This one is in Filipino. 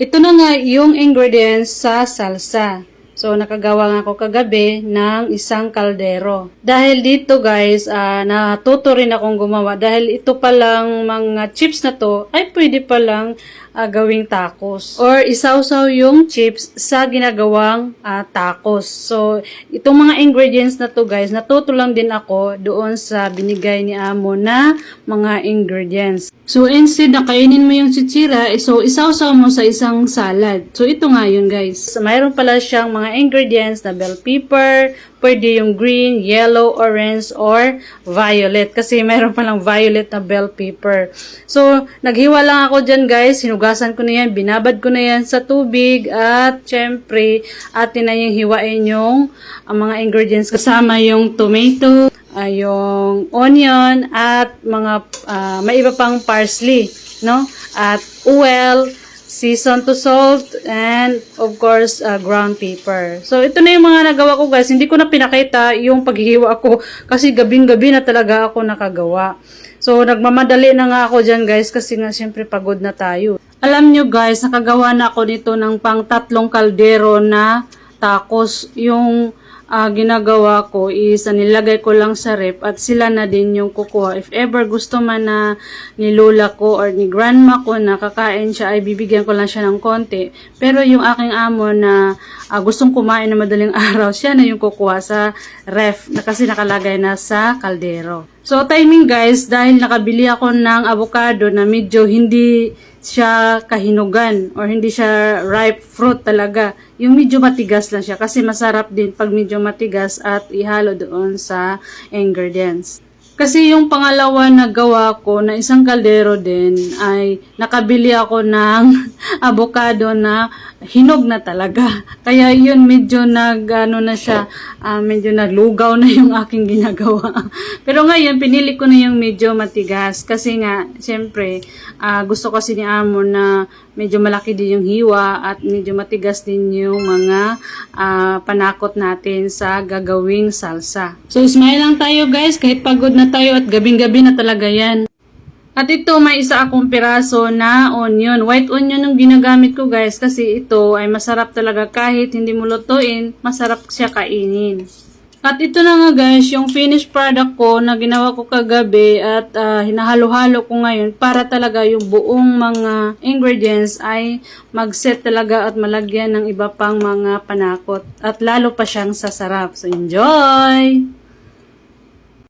Ito na nga yung ingredients sa salsa. So, nakagawa nga ako kagabi ng isang kaldero. Dahil dito guys, natuto rin akong gumawa. Dahil ito palang mga chips na to, ay pwede palang gawing tacos. Or isawsaw yung chips sa ginagawang tacos. So, itong mga ingredients na to guys, natuto lang din ako doon sa binigay ni Amo na mga ingredients. So, instead na kainin mo yung chichira, so isawsaw mo sa isang salad. So, ito nga yun guys. So, mayroon pala siyang mga ingredients na bell pepper, pwede yung green, yellow, orange, or violet. Kasi mayroon palang violet na bell pepper. So, naghiwa lang ako dyan guys. Hinugasan ko na yan, binabad ko na yan sa tubig. At, syempre, atin na yung hiwain yung mga ingredients. Kasama yung tomato, yung onion, at mga may iba pang parsley, no? At oil, season to salt, and of course, ground pepper. So, ito na yung mga nagawa ko guys. Hindi ko na pinakita yung paghihiwa ko kasi gabing-gabi na talaga ako nakagawa. So, nagmamadali na nga ako dyan guys kasi nga syempre pagod na tayo. Alam nyo guys, nakagawa na ako nito ng pang 3 kaldero na tacos. Yung ginagawa ko is nilagay ko lang sa rep at sila na din yung kukuha. If ever gusto man na ni lola ko or ni grandma ko na kakain siya, ay bibigyan ko lang siya ng konti. Pero yung aking amo na gustong kumain na madaling araw, siya na yung kukuha sa ref na kasi nakalagay na sa kaldero. So timing guys, dahil nakabili ako ng avocado na medyo hindi siya kahinugan or hindi siya ripe fruit talaga. Yung medyo matigas lang siya kasi masarap din pag medyo matigas at ihalo doon sa ingredients. Kasi yung pangalawa na gawa ko na isang kaldero din ay nakabili ako ng avocado na hinog na talaga. Kaya yun medyo na siya, medyo naglugaw na yung aking ginagawa. Pero ngayon pinili ko na yung medyo matigas kasi nga syempre gusto kasi ni Amo na medyo malaki din yung hiwa at medyo matigas din yung mga panakot natin sa gagawing salsa. So smile lang tayo guys kahit pagod na tayo at gabing-gabi na talaga yan. At ito, may isa akong piraso na onion. White onion yung ginagamit ko guys kasi ito ay masarap talaga kahit hindi mo lutuin, masarap siya kainin. At ito na nga guys, yung finished product ko na ginawa ko kagabi at hinahalo-halo ko ngayon para talaga yung buong mga ingredients ay mag-set talaga at malagyan ng iba pang mga panakot. At lalo pa siyang sasarap. So enjoy!